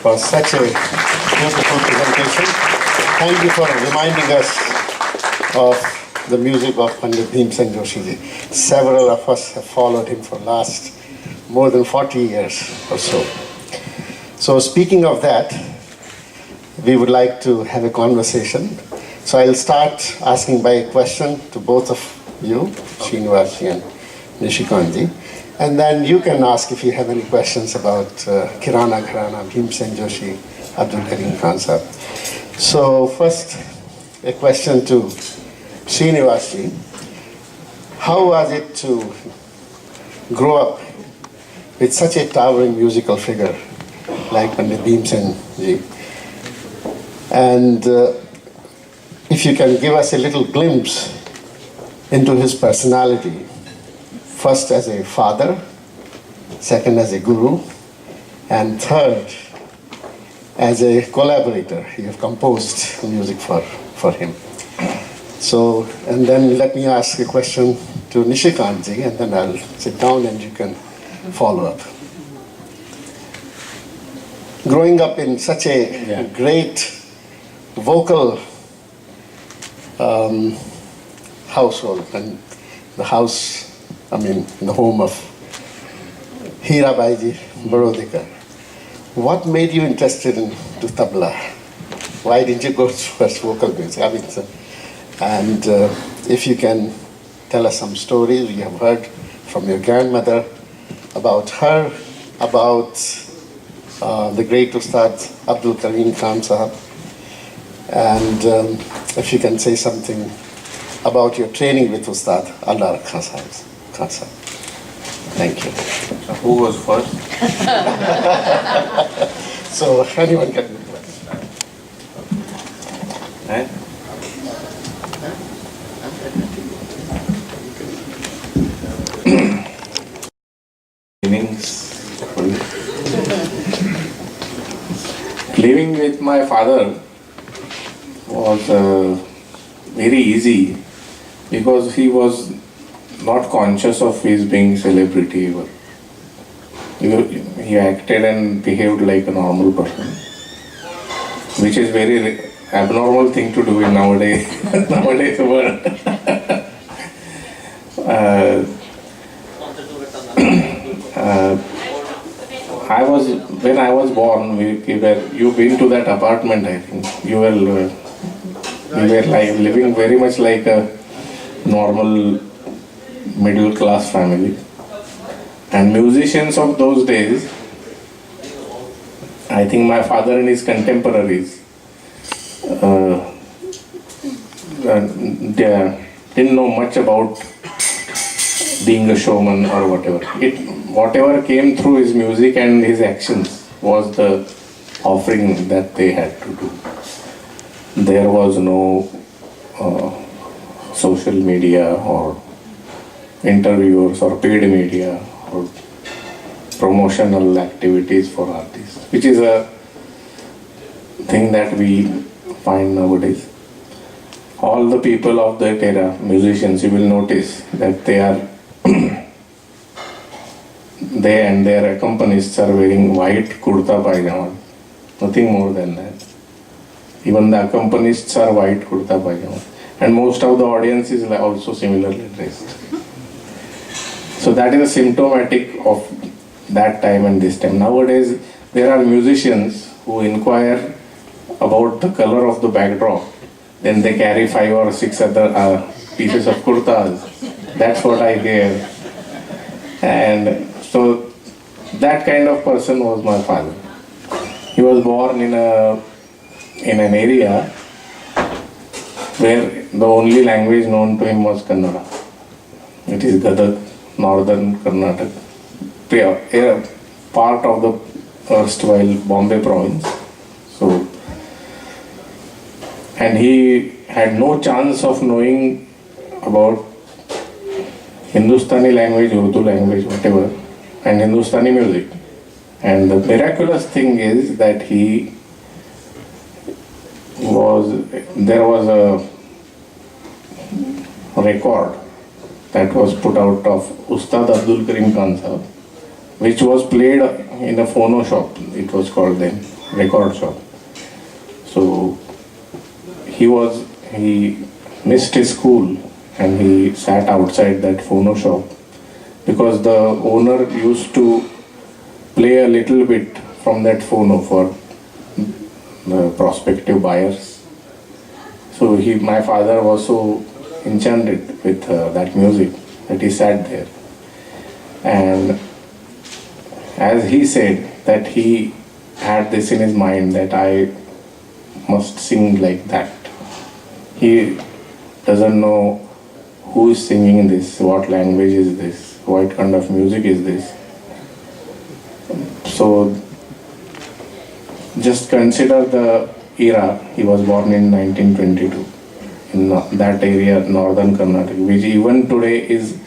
for such a beautiful presentation. Thank you for reminding us of the music of Pandit Bhimsen Joshi ji. Several of us have followed him for last more than 40 years or so. So speaking of that, we would like to have a conversation. So I'll start asking by a question to both of you, Shrinivas ji and Nishikant ji. And then you can ask if you have any questions about Kirana, Gharana, Bhimsen Joshi, Abdul Karim Khan Sahab. So first, a question to Shrinivas ji. How was it to grow up with such a towering musical figure like Pandit Bhimsen ji? And if you can give us a little glimpse into his personality, first as a father, second as a guru, and third as a collaborator. You have composed music for him. So, and then let me ask a question to Nishikant ji, and then I'll sit down and you can follow up. Growing up in such a great vocal household, and the house, the home of Shrinivas Barodekar. What made you interested in tabla? Why didn't you go first vocal music? And if you can tell us some stories you have heard from your grandmother about her, about the great Ustad Abdul Karim Khan Sahab, and if you can say something about your training with Ustad Allah Khan Sahab. Thank you. So who was first? So anyone can do that. Eh? Living with my father was very easy because he was not conscious of his being celebrity. He acted and behaved like a normal person, which is very abnormal thing to do in nowadays world. When I was born, you've been to that apartment, I think. You were like living very much like a normal middle class family. And musicians of those days, I think my father and his contemporaries, they didn't know much about being a showman or whatever. Whatever came through his music and his actions was the offering that they had to do. There was no social media or interviewers or paid media or promotional activities for artists, which is a thing that we find nowadays. All the people of that era, musicians, you will notice that they and their accompanists are wearing white kurta pajama, nothing more than that. Even the accompanists are white kurta pajama, and most of the audience is also similarly dressed. So that is a symptomatic of that time and this time. Nowadays, there are musicians who inquire about the color of the backdrop. Then they carry 5 or 6 other pieces of kurtas. That's what I hear. And so that kind of person was my father. He was born in an area where the only language known to him was Kannada. It is Gadag, northern Karnataka, part of the erstwhile Bombay province. So, and he had no chance of knowing about Hindustani language, Urdu language, whatever, and Hindustani music. And the miraculous thing is that there was a record that was put out of Ustad Abdul Karim Khan Sahab, which was played in a phono shop, it was called then. record shop. So he missed his school and he sat outside that phono shop because the owner used to play a little bit from that phono for the prospective buyers. So my father was so enchanted with that music that he sat there. And as he said that he had this in his mind that I must sing like that. He doesn't know who is singing this, what language is this, what kind of music is this. So just consider the era. He was born in 1922 in that area, northern Karnataka, which even today is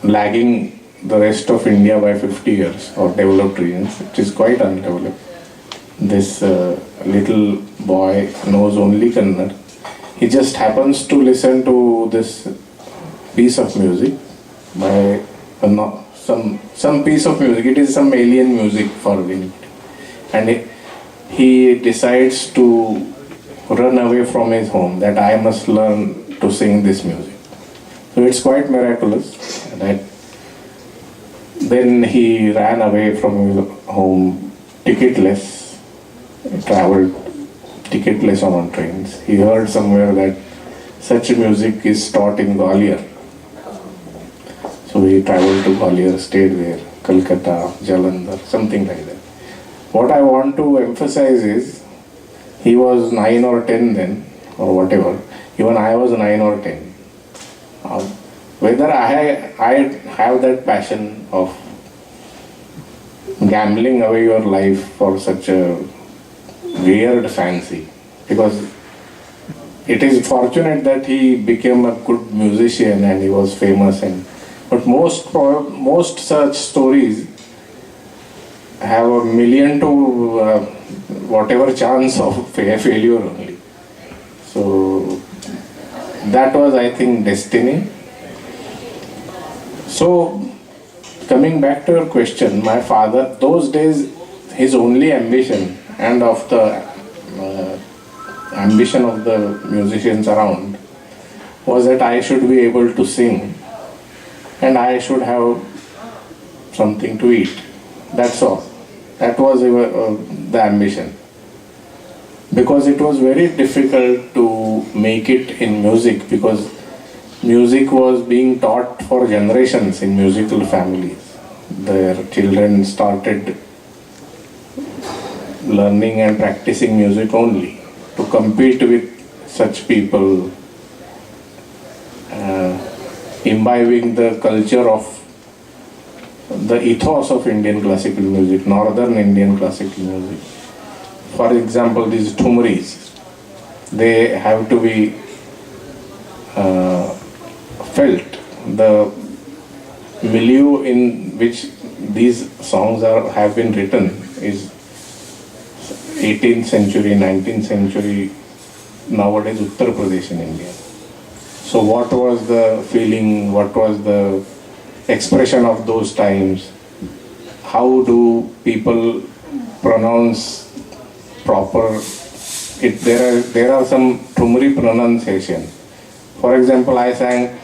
lagging the rest of India by 50 years, or developed regions. It is quite undeveloped. This little boy knows only Kannada. He just happens to listen to this piece of music by some piece of music. It is some alien music for him. And he decides to run away from his home, that I must learn to sing this music. So it's quite miraculous that then he ran away from his home ticketless, traveled ticketless on trains. He heard somewhere that such music is taught in Gwalior. So he traveled to Gwalior, stayed there, Calcutta, Jalandhar, something like that. What I want to emphasize is, he was 9 or 10 then, or whatever. Even I was 9 or 10. Whether I have that passion of gambling away your life for such a weird fancy, because it is fortunate that he became a good musician and he was famous, but most such stories have a million to whatever chance of failure only. So that was, I think, destiny. So coming back to your question, my father, those days, his only ambition and of the ambition of the musicians around was that I should be able to sing and I should have something to eat. That's all. That was the ambition. Because it was very difficult to make it in music, because music was being taught for generations in musical families. Their children started learning and practicing music only. To compete with such people, imbibing the culture of the ethos of Indian classical music, northern Indian classical music. For example, these thumris, they have to be felt. The milieu in which these songs have been written is 18th century, 19th century, nowadays Uttar Pradesh in India. So what was the feeling, what was the expression of those times? How do people pronounce proper? There are some Thumri pronunciation. For example, I sang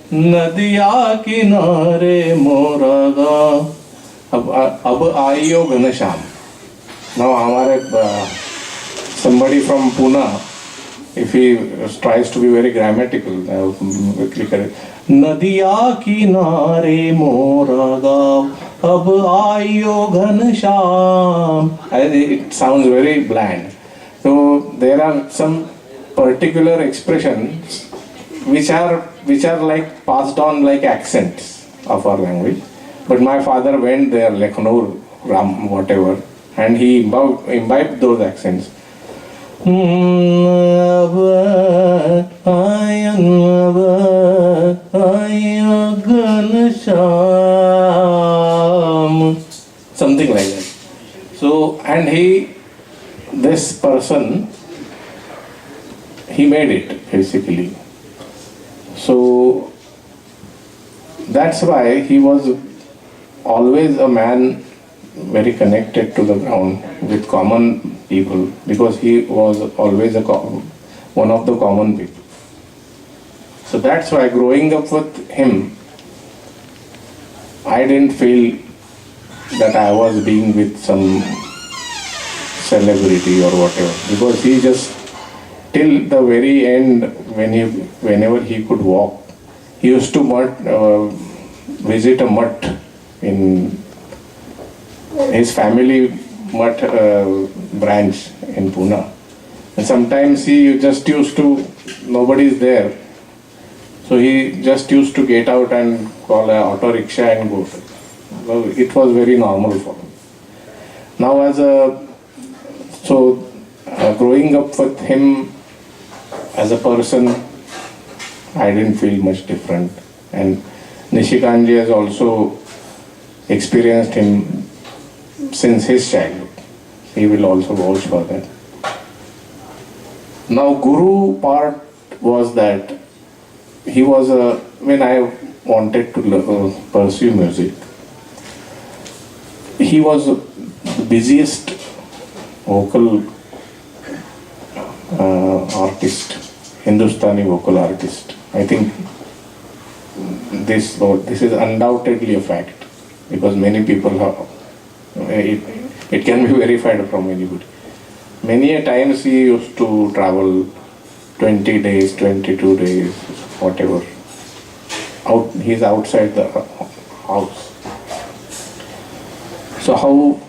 Nadiya Kinare Moraga Ab Aiyo Ghanasham. Now, somebody from Pune, if he tries to be very grammatical, I will quickly correct. Nadiya kinare mora gav, ab aiyo ghanasham. It sounds very bland. So there are some particular expressions which are like passed on like accents of our language. But my father went there, Lucknow, Ram, whatever, and he imbibed those accents. Something like that. So, and this person, he made it basically. So that's why he was always a man very connected to the ground with common people because he was always one of the common people. So that's why growing up with him, I didn't feel that I was being with some celebrity or whatever, because he just till the very end, whenever he could walk, he used to visit a mutt in his family mutt branch in Pune, and sometimes he just used to, nobody is there, so he just used to get out and call an auto rickshaw and go. Well, it was very normal for him. Now growing up with him as a person, I didn't feel much different. And Nishikant has also experienced him since his childhood. He will also vouch for that. Now Guru part was that he was when I wanted to pursue music, he was the busiest vocal artist, Hindustani vocal artist. I think this is undoubtedly a fact, because many people have, it can be verified from anybody. Many a times he used to travel 20 days, 22 days, whatever. He's outside the house. So how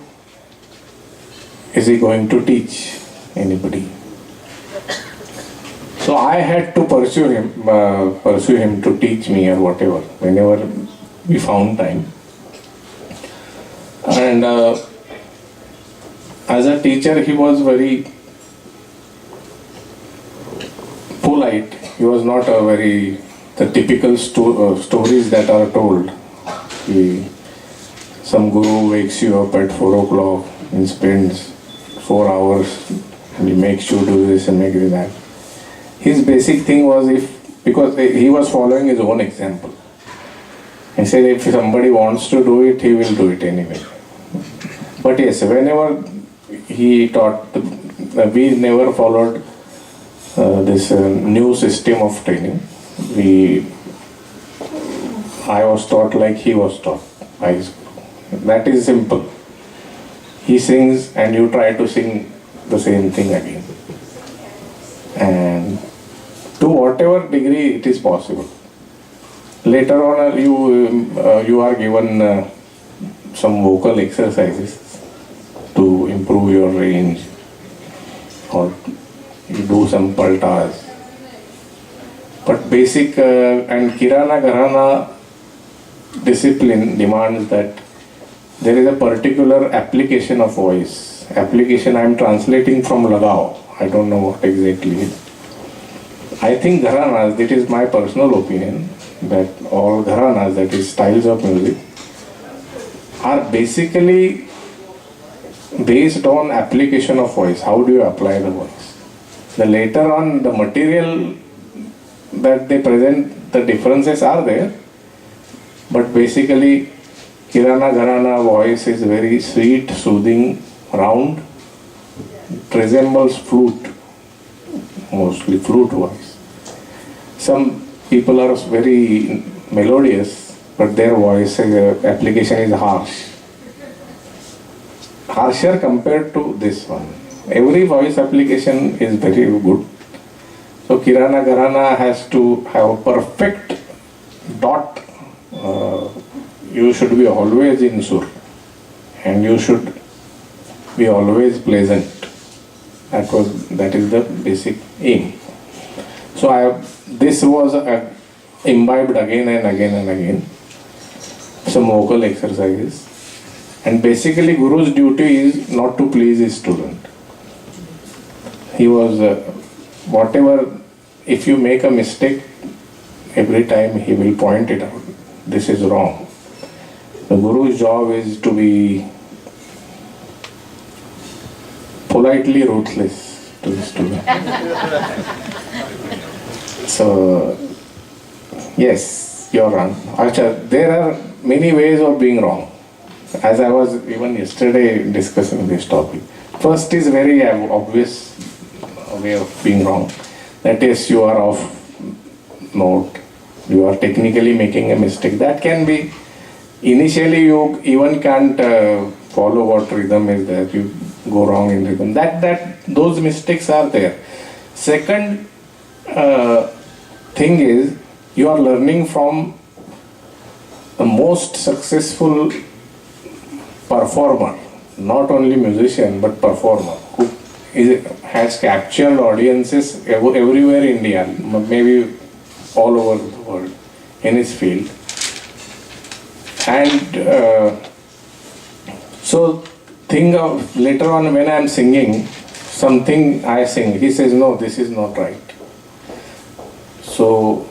is he going to teach anybody? So I had to pursue him to teach me or whatever, whenever we found time. And as a teacher, he was very polite. He was not the typical stories that are told. Some guru wakes you up at 4 o'clock and spends 4 hours and he makes you do this and make you that. His basic thing was, because he was following his own example. He said if somebody wants to do it, he will do it anyway. But yes, whenever he taught, we never followed this new system of training. I was taught like he was taught by his guru. That is simple. He sings and you try to sing the same thing again. And to whatever degree it is possible. Later on you are given some vocal exercises to improve your range, or you do some paltas. But basic and Kirana Gharana discipline demands that there is a particular application of voice. Application I am translating from Lagao. I don't know what exactly. I think Gharanas, that is my personal opinion, that all Gharanas, that is styles of music, are basically based on application of voice. How do you apply the voice? The later on, the material that they present, the differences are there, but basically Kirana Gharana voice is very sweet, soothing, round. It resembles flute, mostly flute voice. Some people are very melodious, but their voice application is harsh. Harsher compared to this one. Every voice application is very good. So Kirana Gharana has to have a perfect dot. You should be always in sur, and you should be always pleasant. That is the basic aim. So this was imbibed again and again and again. Some vocal exercises. And basically Guru's duty is not to please his student. He was whatever, if you make a mistake, every time he will point it out. This is wrong. The Guru's job is to be politely ruthless to the student. So, yes, you're wrong. Acha, there are many ways of being wrong. as I was even yesterday discussing this topic. First is very obvious way of being wrong. That is, you are off note. You are technically making a mistake. That can be, initially you even can't follow what rhythm is there. You go wrong in rhythm. Those mistakes are there. Second thing is, you are learning from the most successful performer, not only musician but performer, who has captured audiences everywhere in India, maybe all over the world in his field. And so think of later on when I am singing, something I sing, he says, no, this is not right. So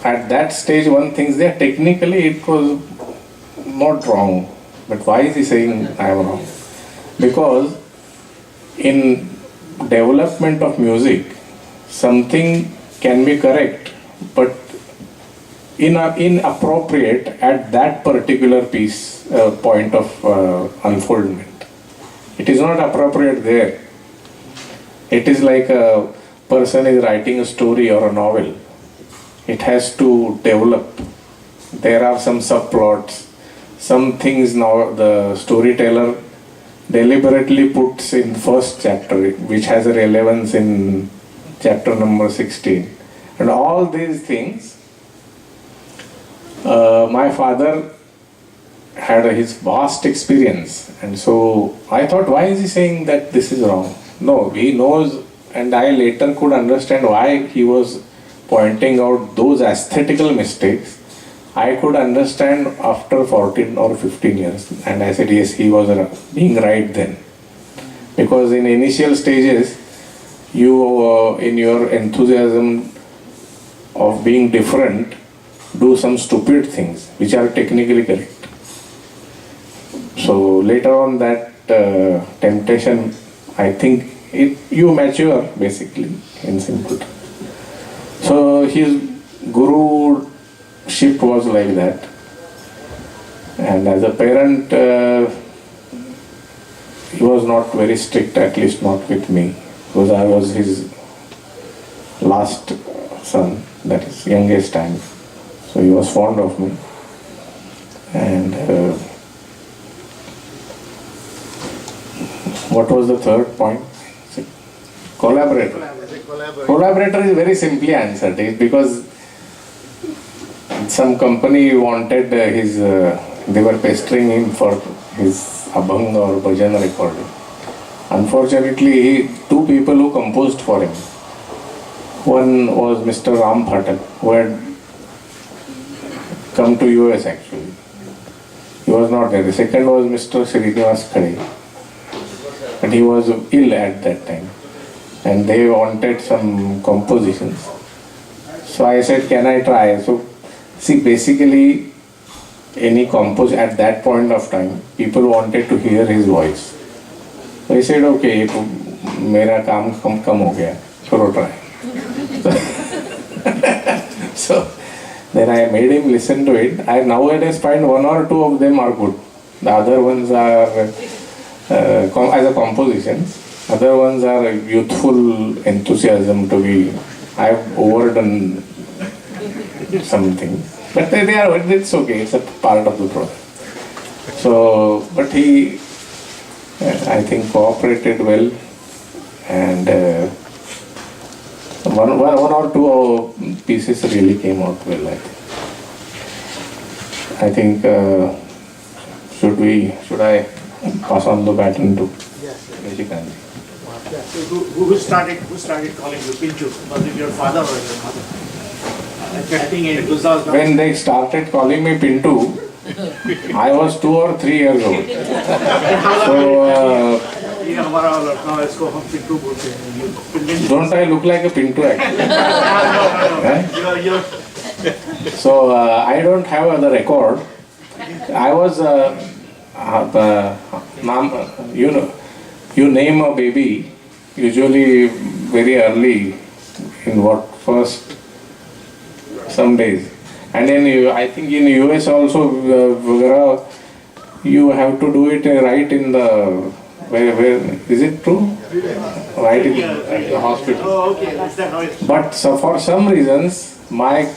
at that stage one thinks that technically it was not wrong, but why is he saying I am wrong? Because in development of music, something can be correct, but inappropriate at that particular piece, point of unfoldment. It is not appropriate there. It is like a person is writing a story or a novel. It has to develop. There are some subplots, some things now the storyteller deliberately puts in first chapter, which has a relevance in chapter number 16. And all these things, my father had his vast experience, and so I thought, why is he saying that this is wrong? No, he knows, and I later could understand why he was pointing out those aesthetical mistakes. I could understand after 14 or 15 years, and I said, yes, he was being right then. Because in initial stages, you, in your enthusiasm of being different, do some stupid things which are technically correct. So later on that temptation, I think you mature basically in simple. So his guruship was like that. And as a parent, he was not very strict, at least not with me, because I was his last son, that is youngest time. So he was fond of me. And what was the third point? Collaborator. Collaborator is very simply answered. It's because some company wanted they were pestering him for his abhang or bhajan recording. Unfortunately, two people who composed for him. One was Mr. Ram Phatak, who had come to US actually. He was not there. The second was Mr. Shrinivas Joshi, but he was ill at that time, and they wanted some compositions. So I said, can I try? So see, basically any at that point of time, people wanted to hear his voice. So he said, okay, mera kaam kam ho gaya, chalo try. So then I made him listen to it. I nowadays find one or two of them are good. The other ones are as a compositions. Other ones are youthful enthusiasm to be. I've overdone something, but they are. It's okay. It's a part of the process. So, but he, I think, cooperated well, and one or two pieces really came out well. I think. Should I pass on the baton to Nishikant? So who started calling you Pinchu? Was it your father or your mother? I think in Gujarat. When they started calling me Pintu, I was 2 or 3 years old. So don't I look like a Pintu actually? So I don't have the record. I was you name a baby usually very early in first some days, and then I think in US also you have to do it right in the, where is it true? Right in the hospital. Oh, okay, that's that noise. But so for some reasons, my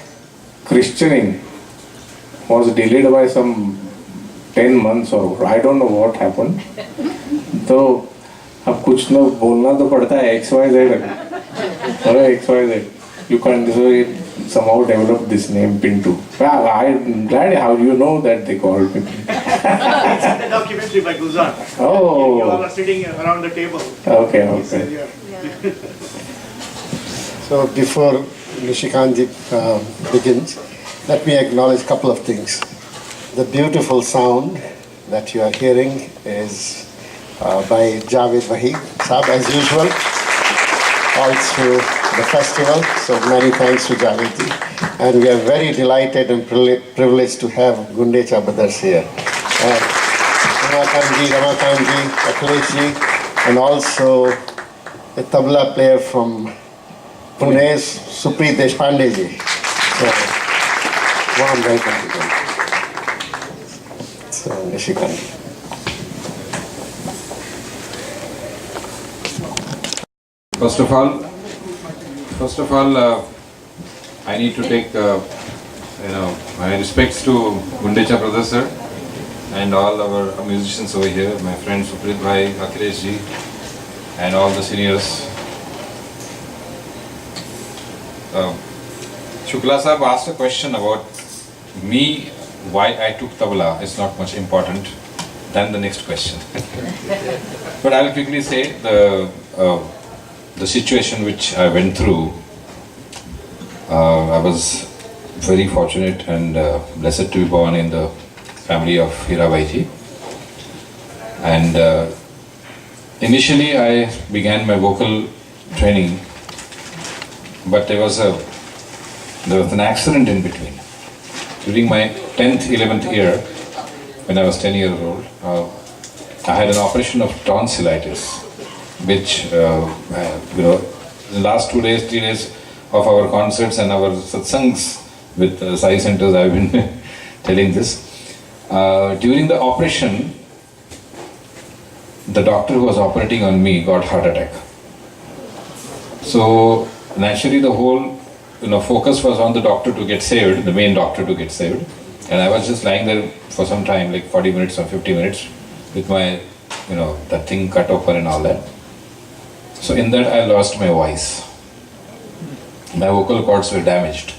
christening was delayed by some 10 months or I don't know what happened. तो अब कुछ ना बोलना तो पड़ता है XYZ. अरे XYZ. You can't, so it somehow developed this name Pintu. Well, I'm glad how you know that they called me. It's in the documentary by Guzan. Oh. You all are sitting around the table. Okay, He said, okay. yeah. So before Nishikantji begins, let me acknowledge a couple of things. The beautiful sound that you are hearing is by Javed Wahid Saab, as usual, all through the festival. So many thanks to Javed ji. And we are very delighted and privileged to have Gundecha Brothers here. Ramakantji, Akhilesh ji, and also a tabla player from Pune's Supreet Deshpande ji. So, warm welcome to them. So, Nishikant. First of all, I need to take my respects to Gundecha Brothers sir and all our musicians over here, my friend Suprit Bhai, Akhilesh ji, and all the seniors. Shukla Sahab asked a question about me, why I took tabla. It's not much important than the next question. But I'll quickly say the situation which I went through. I was very fortunate and blessed to be born in the family of Hirabai ji. And initially I began my vocal training, but there was an accident in between. During my 10th, 11th year, when I was 10 years old, I had an operation of tonsillitis, which, the last 2 days, 3 days of our concerts and our satsangs with Sai centers, I've been telling this. During the operation, the doctor who was operating on me got heart attack. So naturally the whole focus was on the doctor to get saved, the main doctor to get saved. And I was just lying there for some time, like 40 minutes or 50 minutes, with my, that thing cut open and all that. So in that I lost my voice. My vocal cords were damaged.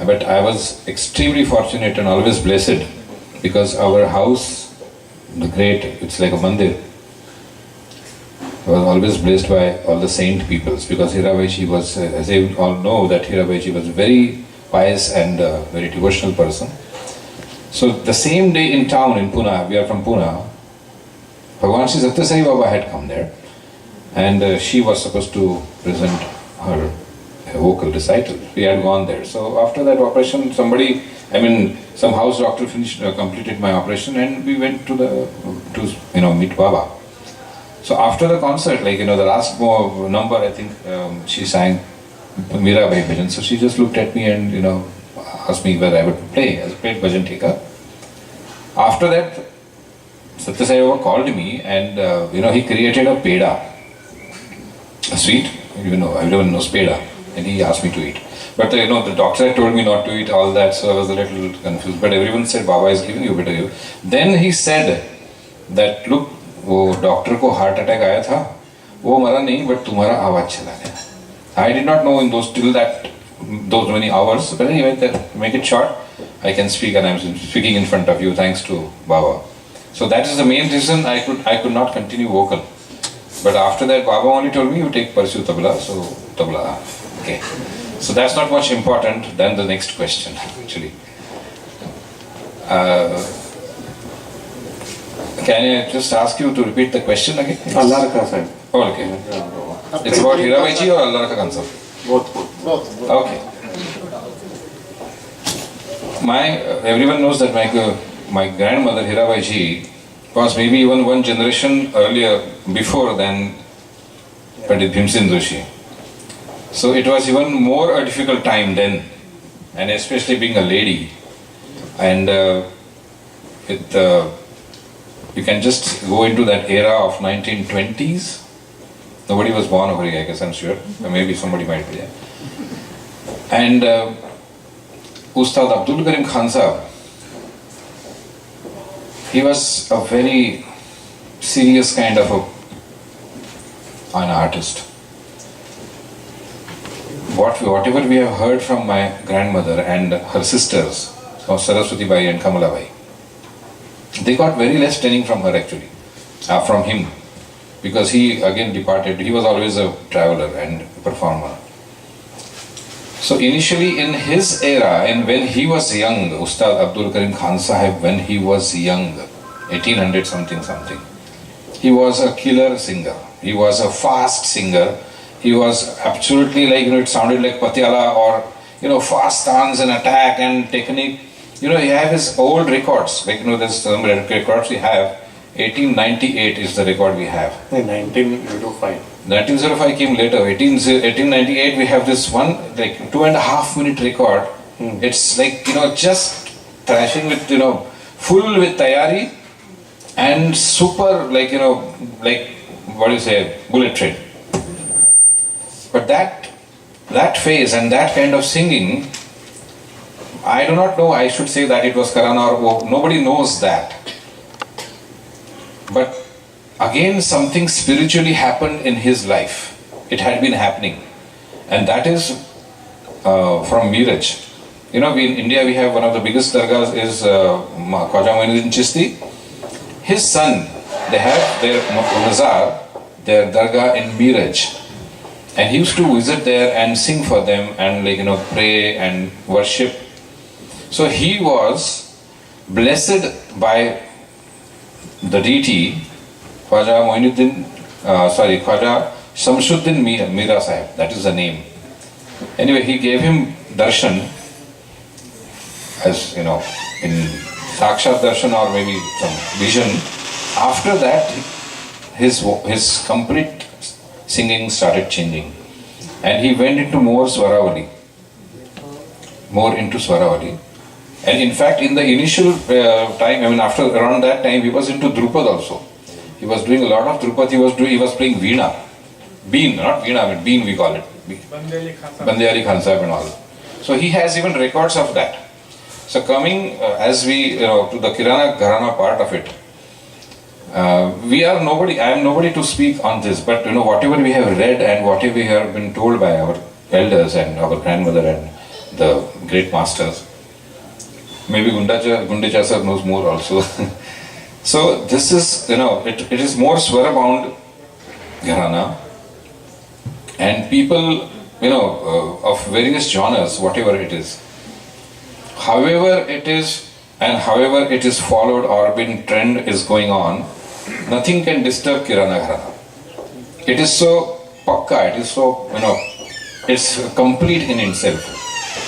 But I was extremely fortunate and always blessed because our house, the great, it's like a mandir. I was always blessed by all the saint peoples because Hirabai was, as you all know, that Hirabai was a very pious and very devotional person. So the same day in town in Pune, we are from Pune, Bhagwan Sri Satya Sai Baba had come there and she was supposed to present her vocal recital. We had gone there. So after that operation, some house doctor completed my operation and we went to meet Baba. So after the concert, the last number, I think she sang Mirabai Bhajan. So she just looked at me and, asked me whether I would play. I played Bhajan Theka. After that, Satya Sai Baba called me and, he created a peda, a sweet, everyone knows peda, and he asked me to eat. But, the doctor had told me not to eat all that, so I was a little confused. But everyone said, Baba is giving you, better you. Then he said that, look, वो doctor को heart attack आया था, वो मरा नहीं, but तुम्हारा आवाज चला गया. I did not know in those many hours, but anyway, to make it short, I can speak and I'm speaking in front of you thanks to Baba. So that is the main reason I could not continue vocal. But after that, Baba only told me you pursue tabla, so tabla. Okay. So that's not much important than the next question actually. Can I just ask you to repeat the question again? Allah Ka Sahib. Oh, okay. It's about Hirabai ji or Allah Ka Kansab? Both. Okay. Everyone knows that my grandmother Hirabai ji was maybe even one generation earlier before than Pandit Bhimsen Joshi. So it was even more a difficult time then, and especially being a lady and with you can just go into that era of 1920s. Nobody was born over here, I guess, I'm sure. Or maybe somebody might be there. And Ustad Abdul Karim Khan Sahab, he was a very serious kind of an artist. Whatever we have heard from my grandmother and her sisters, Saraswati Bai and Kamala Bai, they got very less training from her actually, from him, because he again departed. He was always a traveler and performer. So initially in his era, and when he was young, Ustad Abdul Karim Khan Sahib, when he was young, 1800 something, he was a killer singer. He was a fast singer. He was absolutely like, it sounded like Patiala or, fast stance and attack and technique. He have his old records, like, there's some records we have. 1898 is the record we have. 1905. 1905 came later. 1898 we have this one, like 2.5 minute record. It's like, just thrashing with, full with tayari and super, like, like, what do you say, bullet train. But that phase and that kind of singing, I do not know, I should say that it was Kirana or nobody knows that. But again, something spiritually happened in his life. It had been happening. And that is from Miraj. In India we have one of the biggest dargahs is Khwaja Moinuddin Chishti. His son, they have their mazar, their dargah in Miraj. And he used to visit there and sing for them and pray and worship. So he was blessed by the deity Khwaja Shamsuddin Mira Sahib, that is the name. Anyway, he gave him darshan, as in Sakshat darshan or maybe some vision. After that, his complete singing started changing. And he went into more into Swaravali. And in fact, in the initial time, after around that time, he was into Drupad also. He was doing a lot of Drupad. He was playing Veena. Bean, not Veena, but Bean we call it. Bande Khan Sahib and all. So he has even records of that. So coming as we, to the Kirana Gharana part of it, we are nobody, I am nobody to speak on this, but whatever we have read and whatever we have been told by our elders and our grandmother and the great masters, maybe Gundecha sir knows more also. So this is, it is more swara bound Gharana, and people, of various genres, whatever it is, however it is and however it is followed or been trend is going on, nothing can disturb Kirana Gharana. It is so pakka, it is so, it's complete in itself.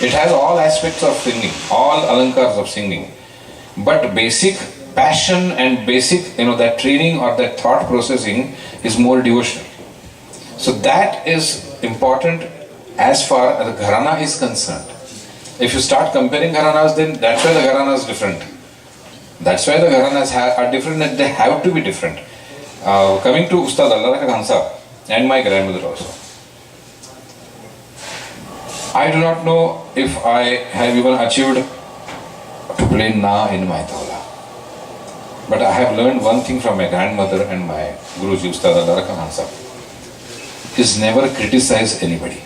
It has all aspects of singing, all alankars of singing, but basic passion and basic, that training or that thought processing is more devotional. So that is important as far as the Gharana is concerned. If you start comparing Gharanas, then that's why the Gharana is different. That's why the Gharanas are different, and they have to be different. Coming to Ustad Allah Khan Sahab and my grandmother also. I do not know if I have even achieved to play Na in my tabla. But I have learned one thing from my grandmother and my Guruji Ustad Allah Khan Sahab, is never criticize anybody.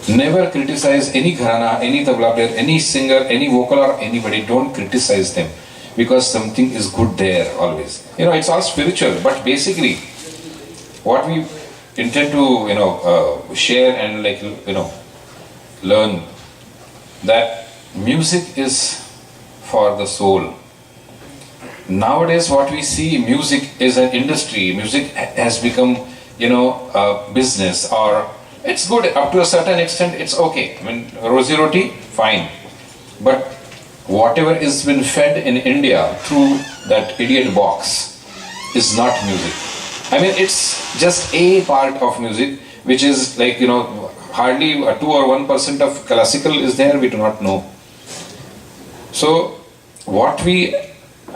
Never criticize any gharana, any tabla player, any singer, any vocal or anybody. Don't criticize them, because something is good there always. It's all spiritual, but basically what we intend to share and learn, that music is for the soul. Nowadays what we see, music is an industry. Music has become a business, or it's good up to a certain extent, it's okay. Rozi roti, fine. But whatever is been fed in India through that idiot box is not music. It's just a part of music, which is hardly 2 or 1% of classical is there, we do not know. So what we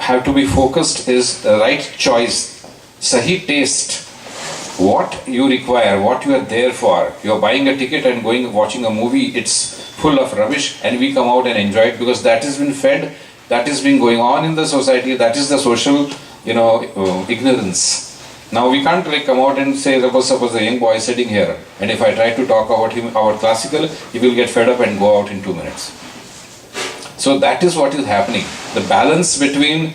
have to be focused is the right choice, sahi taste, what you require, what you are there for. You are buying a ticket and going watching a movie, it's full of rubbish, and we come out and enjoy it because that has been fed, that has been going on in the society, that is the social, ignorance. Now we can't come out and say, suppose a young boy is sitting here, and if I try to talk about him, about classical, he will get fed up and go out in 2 minutes. So that is what is happening. The balance between,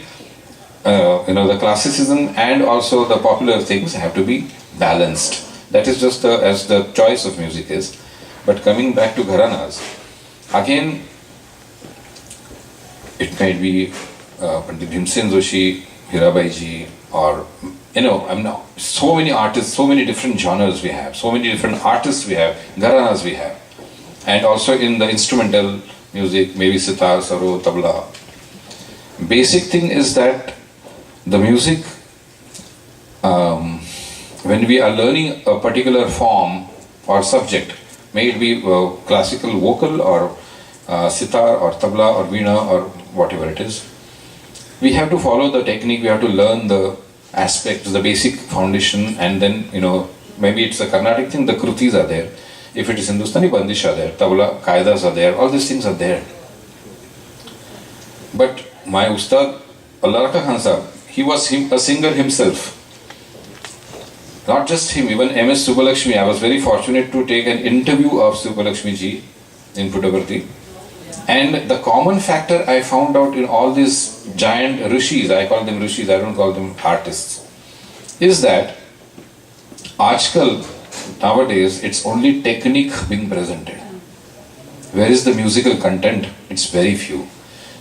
the classicism and also the popular things have to be balanced. That is just as the choice of music is. But coming back to Gharanas, again, it might be Pandit Bhimsen Joshi, Hirabai ji, or so many artists, so many different genres we have, so many different artists we have, Gharanas we have, and also in the instrumental music, maybe sitar, saro, tabla. Basic thing is that the music, when we are learning a particular form or subject, may it be classical vocal or sitar or tabla or veena or whatever it is, we have to follow the technique, we have to learn the aspects, the basic foundation, and then, maybe it's a Carnatic thing, the krutis are there. If it is Hindustani, bandish are there, tabla, kaidas are there, all these things are there. But my Ustad, Allah Rakha Khan Sahab, he was a singer himself. Not just him, even MS Subbalakshmi. I was very fortunate to take an interview of Subbalakshmi ji in Puttaparthi. And the common factor I found out in all these giant rishis, I call them rishis, I don't call them artists, is that Ajkal, nowadays, it's only technique being presented. Where is the musical content? It's very few.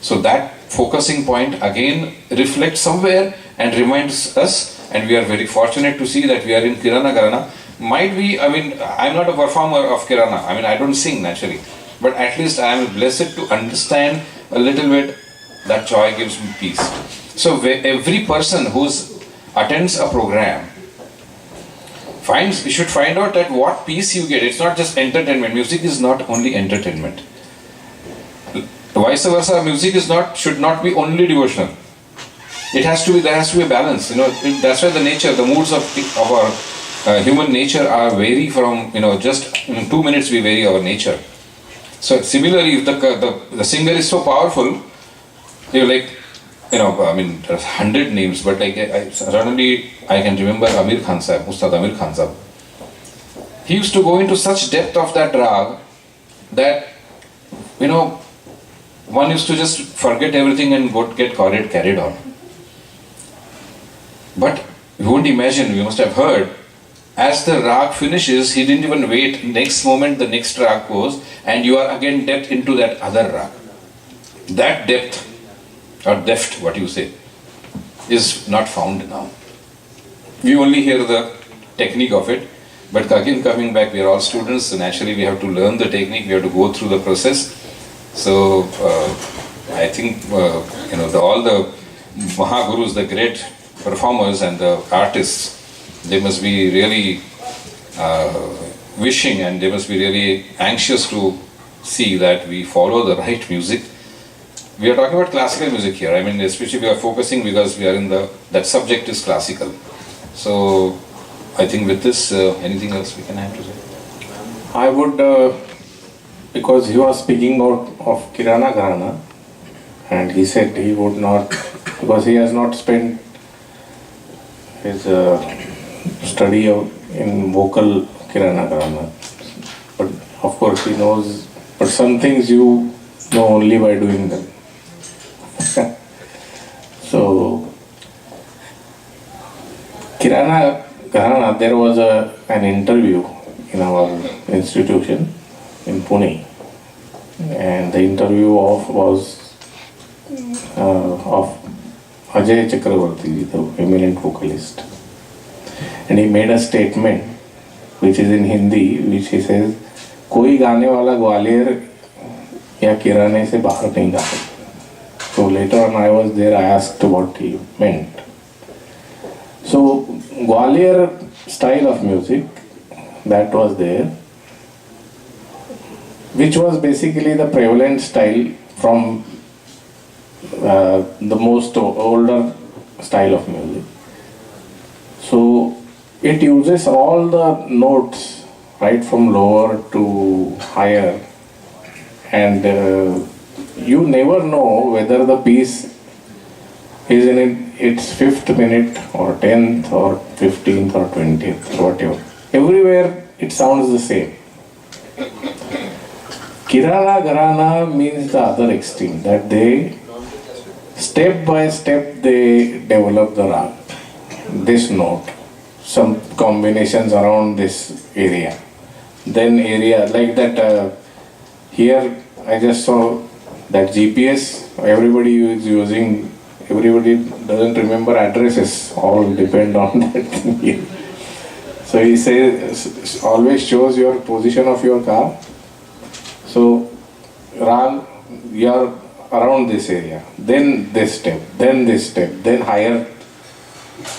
So that focusing point again reflects somewhere and reminds us, and we are very fortunate to see that we are in Kirana Gharana. Might be, I'm not a performer of Kirana, I don't sing naturally, but at least I am blessed to understand a little bit. That joy gives me peace. So every person who attends a program you should find out at what peace you get. It's not just entertainment. Music is not only entertainment. Vice versa, music should not be only devotional. There has to be a balance. That's why the moods of our human nature are vary from, just in 2 minutes we vary our nature. So similarly, if the singer is so powerful, you're there's 100 names, but suddenly I can remember Amir Khan Sahib, Ustad Amir Khan Sahib. He used to go into such depth of that rag that, one used to just forget everything and get carried on. But you won't imagine, you must have heard, as the rag finishes, he didn't even wait. Next moment, the next rag goes, and you are again depth into that other rag. That depth, or deft, what you say, is not found now. We only hear the technique of it, but again coming back, we are all students, so naturally we have to learn the technique, we have to go through the process. So I think all the Mahagurus, the great performers and the artists, they must be really wishing, and they must be really anxious to see that we follow the right music. We are talking about classical music here. Especially we are focusing because we are in that subject is classical. So I think with this, anything else we can have to say? I would, because he was speaking out of Kirana Gharana, and he said he would not, because he has not spent his study in vocal Kirana Gharana. But of course he knows, but some things you know only by doing them. So, Kirana Gharana, there was an interview in our institution in Pune, and the interview was of Ajay Chakravarti, the eminent vocalist, and he made a statement which is in Hindi, which he says, "कोई गाने वाला ग्वालियर या किराने से बाहर नहीं गा सकता." So later on I was there, I asked what he meant. So Gwalior style of music that was there, which was basically the prevalent style from the most older style of music. So it uses all the notes right from lower to higher, and you never know whether the piece is in its 5th minute or 10th or 15th or 20th, whatever. Everywhere it sounds the same. Kirana Gharana means the other extreme, that they step by step they develop the rag, this note, some combinations around this area, then area like that. Here I just saw that GPS, everybody is using, everybody doesn't remember addresses, all depend on that thing here. So he says, always shows your position of your car. So rag, you are around this area, then this step, then higher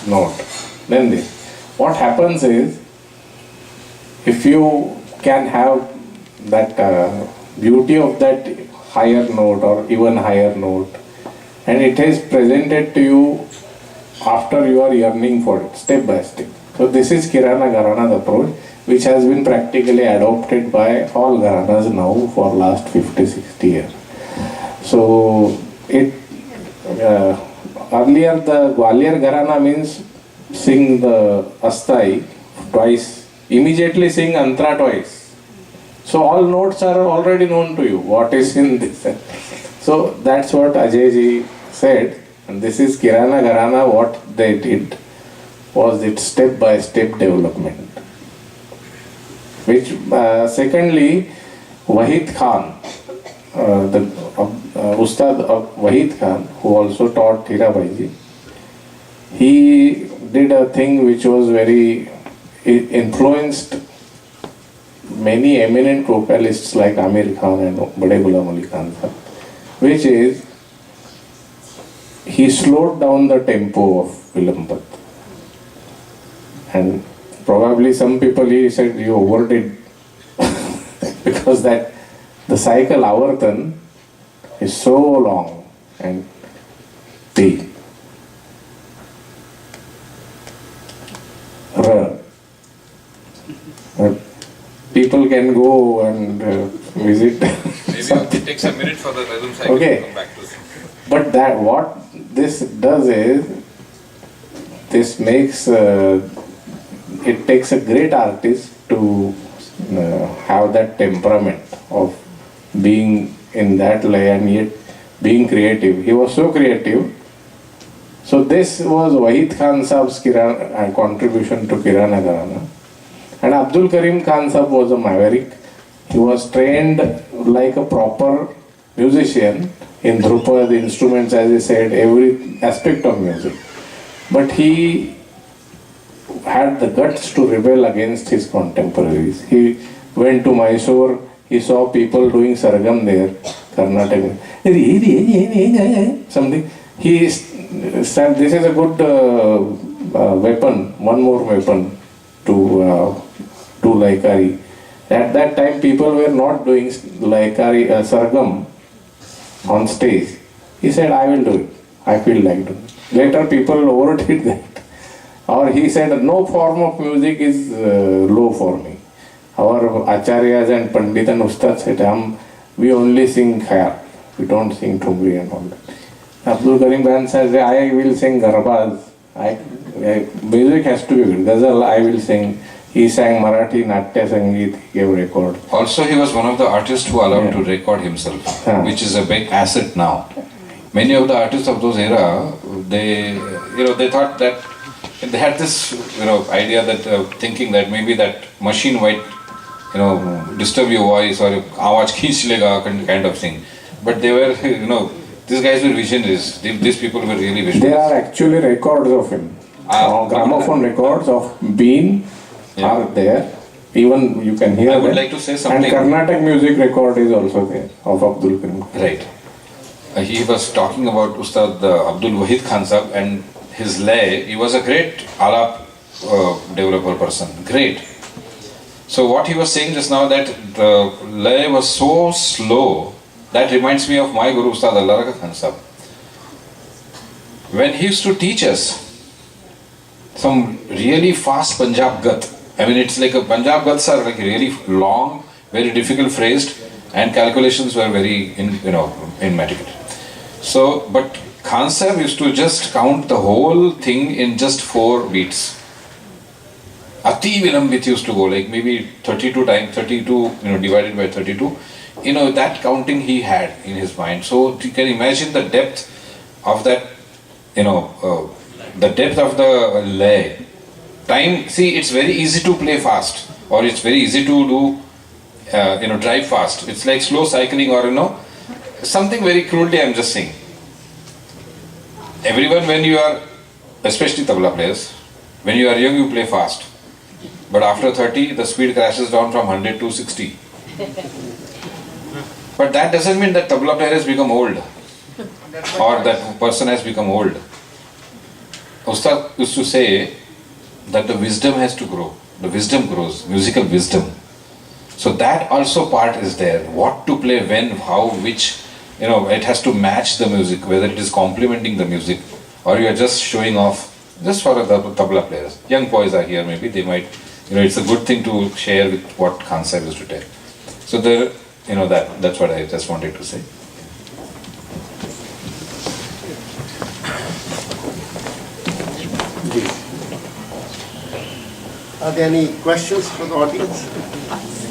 note, then this. What happens is, if you can have that beauty of that higher note or even higher note, and it is presented to you after you are yearning for it, step by step. So this is Kirana Gharana's approach, which has been practically adopted by all Gharanas now for last 50-60 years. So it earlier the Gwalior Gharana means sing the Astai twice, immediately sing Antra twice. So all notes are already known to you, what is in this. So that's what Ajay ji said, and this is Kirana Gharana. What they did was its step by step development. Which secondly, Wahid Khan, the Ustad of Wahid Khan, who also taught Hirabai ji, he did a thing which was very influenced many eminent vocalists like Amir Khan and Bade Ghulam Ali Khan, which is he slowed down the tempo of Vilambat. And probably some people, he said, you overdid because that the cycle Avartan is so long and T. People can go and visit. Maybe it takes a minute for the rhythm cycle to come back to it. But that what this does is, this makes it takes a great artist to have that temperament of being in that lay and yet being creative. He was so creative. So this was Wahid Khan Saab's contribution to Kirana Gharana. And Abdul Karim Khan Saab was a maverick. He was trained like a proper musician in Drupad, the instruments, as he said, every aspect of music. But he had the guts to rebel against his contemporaries. He went to Mysore, he saw people doing sargam there, Karnataka, something. He said, this is a good weapon, one more weapon to do Laikari. At that time, people were not doing Laikari, sargam on stage. He said, I will do it. I feel like doing it. Later, people overdid that. Or he said, no form of music is low for me. Our acharyas and pandit and ustad said, we only sing khayal. We don't sing thumri and all that. Abdul Karim Khan says, I will sing garbas. Music has to be good. Ghazal, I will sing. He sang Marathi, Natya Sangeet, he gave record. Also, he was one of the artists who allowed to record himself, which is a big asset now. Many of the artists of those era, they thought that they had this, idea that thinking that maybe that machine might, disturb your voice or awaaz khinch lega kind of thing. But they were, these guys were visionaries. These people were really visionaries. There are actually records of him. Gramophone records of Bean are there. Even you can hear I would them. like to say something. And Carnatic music record is also there of Abdul Karim. Right. He was talking about Ustad Abdul Wahid Khan Sahab and his lay. He was a great alap developer person. Great. So what he was saying just now, that the lay was so slow, that reminds me of my Guru Ustad Allah Khan Sahab. when he used to teach us some really fast Punjab Gat. I mean, it's like a Punjab Gats are like really long, very difficult phrased, and calculations were very intricate. So, but Khan Sahib used to just count the whole thing in just 4 beats. Ati Vilambit used to go like maybe 32 times, 32, divided by 32. That counting he had in his mind. So you can imagine the depth of that, the depth of the lay. Time, see, it's very easy to play fast, or it's very easy to do, drive fast. It's like slow cycling, or something very crudely I'm just saying. Everyone, when you are, especially tabla players, when you are young you play fast. But after 30, the speed crashes down from 100 to 60. But that doesn't mean that tabla player has become old, or that person has become old. Ustad used to say that the wisdom has to grow. The wisdom grows, musical wisdom. So that also part is there. What to play, when, how, which, it has to match the music, whether it is complementing the music or you are just showing off, just for the tabla players. Young boys are here, maybe they might, it's a good thing to share with what Khan Sahib used to tell. So there, that's what I just wanted to say. Are there any questions for the audience?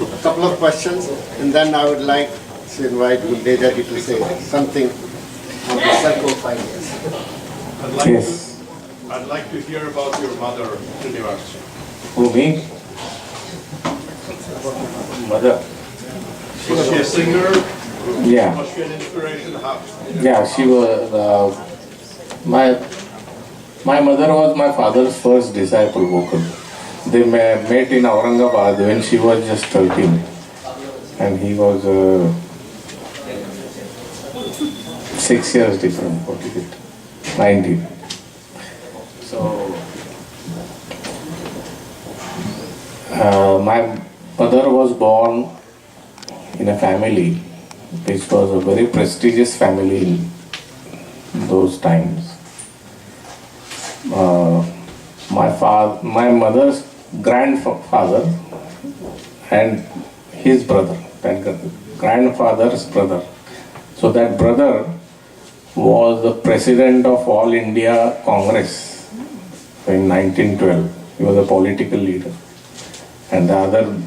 A couple of questions, and then I would like to invite Guldeja ji to say something on the circle of 5 years. Yes. I'd like to hear about your mother, Shrinivas. Who, me? Mother. Was she a singer? Yeah. Was she an inspiration? How? Yeah, she was, my mother was my father's first disciple vocal. They met in Aurangabad when she was just 13 and he was 6 years different, what is it? 19. So, my mother was born in a family which was a very prestigious family in those times. My mother's grandfather and his brother, that grandfather's brother. So that brother was the president of All India Congress in 1912. He was a political leader. And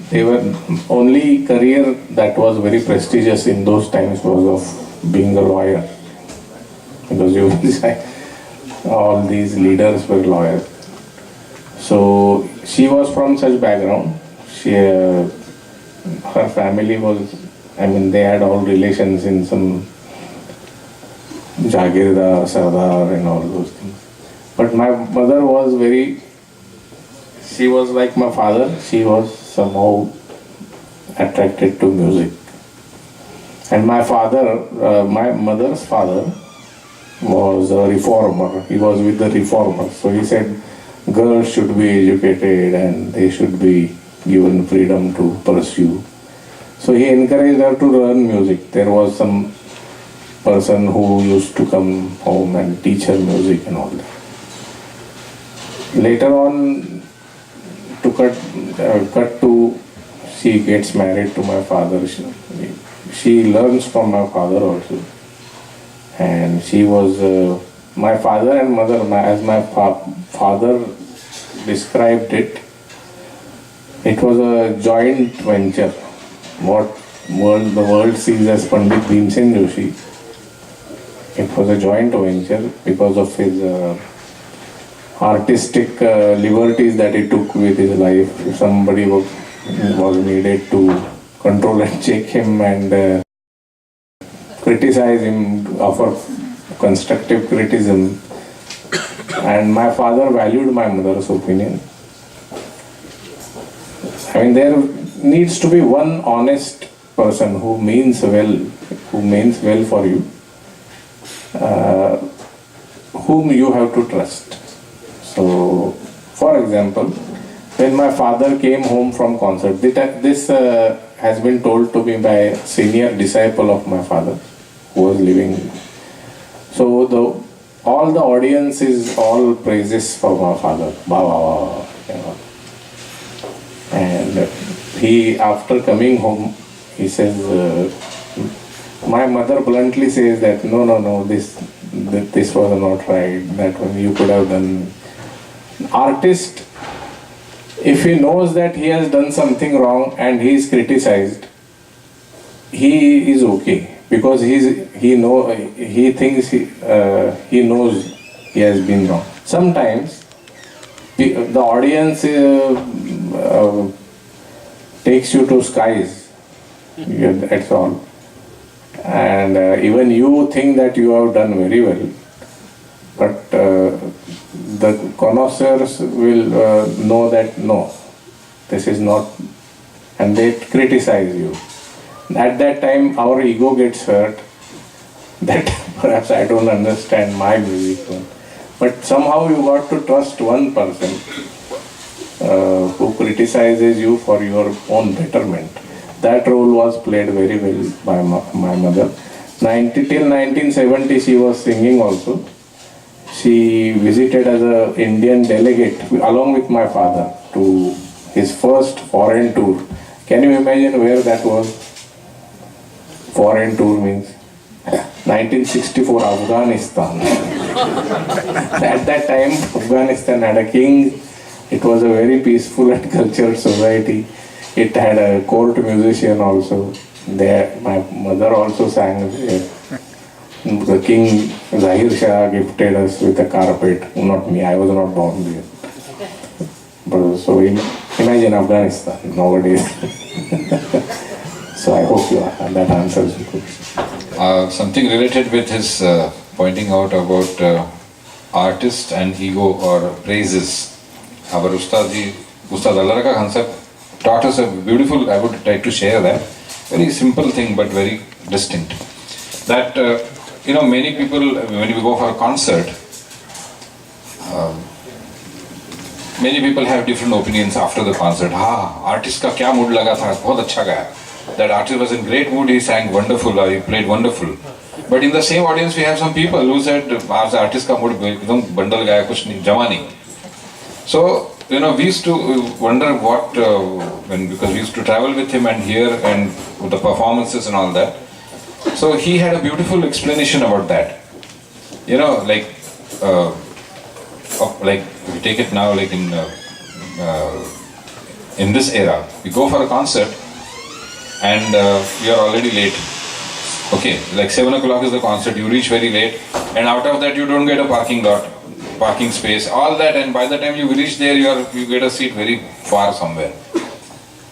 they were only career that was very prestigious in those times was of being a lawyer. Because you will say all these leaders were lawyers. So she was from such background. Her family was, they had all relations in some Jagirdar, Sardar and all those things. But my mother was she was like my father, she was somehow attracted to music. And my mother's father was a reformer. He was with the reformers. So he said girls should be educated and they should be given freedom to pursue. So he encouraged her to learn music. There was some person who used to come home and teach her music and all that. Later on, to cut to, she gets married to my father. She learns from my father also. And she was, my father and mother, as my father described it, it was a joint venture. What the world sees as Pandit Bhimsen Joshi, it was a joint venture because of his artistic liberties that he took with his life. If somebody was needed to control and check him and criticize him, offer constructive criticism. And my father valued my mother's opinion. There needs to be one honest person who means well for you, whom you have to trust. So, for example, when my father came home from concert, this has been told to me by a senior disciple of my father who was living. So all the audience is all praises for my father. Ba, ba, ba, you know. And he, after coming home, he says, my mother bluntly says that no, this was not right, that one you could have done. Artist, if he knows that he has done something wrong and he is criticized, he is okay, because he thinks he knows he has been wrong. Sometimes the audience takes you to skies. Yeah, that's all. And even you think that you have done very well, but the connoisseurs will know that no, this is not, and they criticize you. At that time, our ego gets hurt, that perhaps I don't understand my music. But somehow you got to trust one person who criticizes you for your own betterment. That role was played very well by my mother. Till 1970 she was singing also. She visited as an Indian delegate along with my father to his first foreign tour. Can you imagine where that was? Foreign tour means 1964 Afghanistan. At that time Afghanistan had a king. It was a very peaceful and cultured society. It had a court musician also. There, my mother also sang there. The king Zahir Shah gifted us with a carpet. Not me, I was not born there. But so imagine Afghanistan nowadays. So I hope that answers your question. Something related with his pointing out about artist and ego or praises. Our Ustad Allaraka concept taught us a beautiful, I would like to share that, very simple thing but very distinct. That, many people, when we go for a concert, many people have different opinions after the concert. Artist ka kya mood laga tha, bahut acha gaya. That artist was in great mood, he sang wonderful or he played wonderful. But in the same audience we have some people who said, artist ka mood ekdam bandal gaya, kuch nahi, jama nahi. So, we used to wonder what, because we used to travel with him and hear and with the performances and all that. So he had a beautiful explanation about that. Like we take it now, like in this era, we go for a concert and we are already late. Okay, like 7 o'clock is the concert, you reach very late, and out of that you don't get a parking space, all that, and by the time you reach there, you get a seat very far somewhere.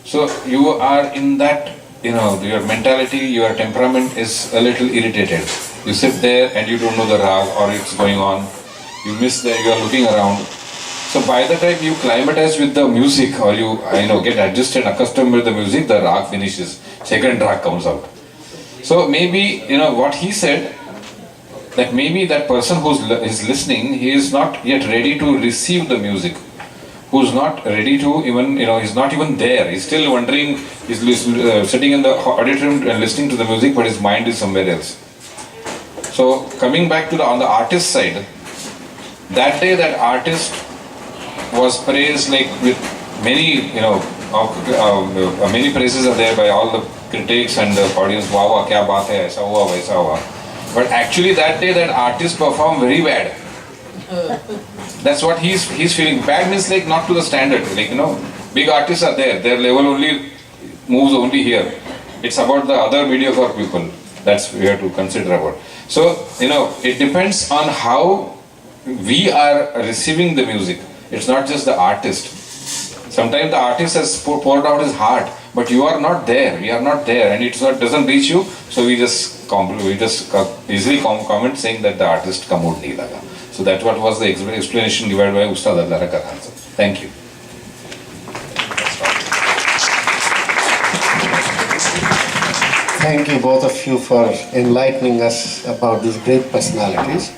So you are in that, your mentality, your temperament is a little irritated. You sit there and you don't know the rag or it's going on. You miss there, you are looking around. So by the time you climatize with the music or you get adjusted, accustomed with the music, the rag finishes. Second rag comes out. So maybe, what he said, that maybe that person who is listening, he is not yet ready to receive the music. Who's not ready to even, he's not even there. He's still wondering, he's sitting in the auditorium and listening to the music, but his mind is somewhere else. So coming back to on the artist side, that day that artist was praised like with many, many praises are there by all the critics and the audience. Wow, kya baat hai, aisa hua, waisa hua. But actually that day that artist performed very bad. That's what he's feeling. Bad means like not to the standard. Like, big artists are there. Their level only moves only here. It's about the other mediocre people. That's we have to consider about. So, it depends on how we are receiving the music. It's not just the artist. Sometimes the artist has poured out his heart, but you are not there. We are not there, and doesn't reach you. So we just easily comment saying that the artist ka mood nahi laga. So that what was the explanation given by Ustad Allaraka. Thank you. Thank you both of you for enlightening us about these great personalities.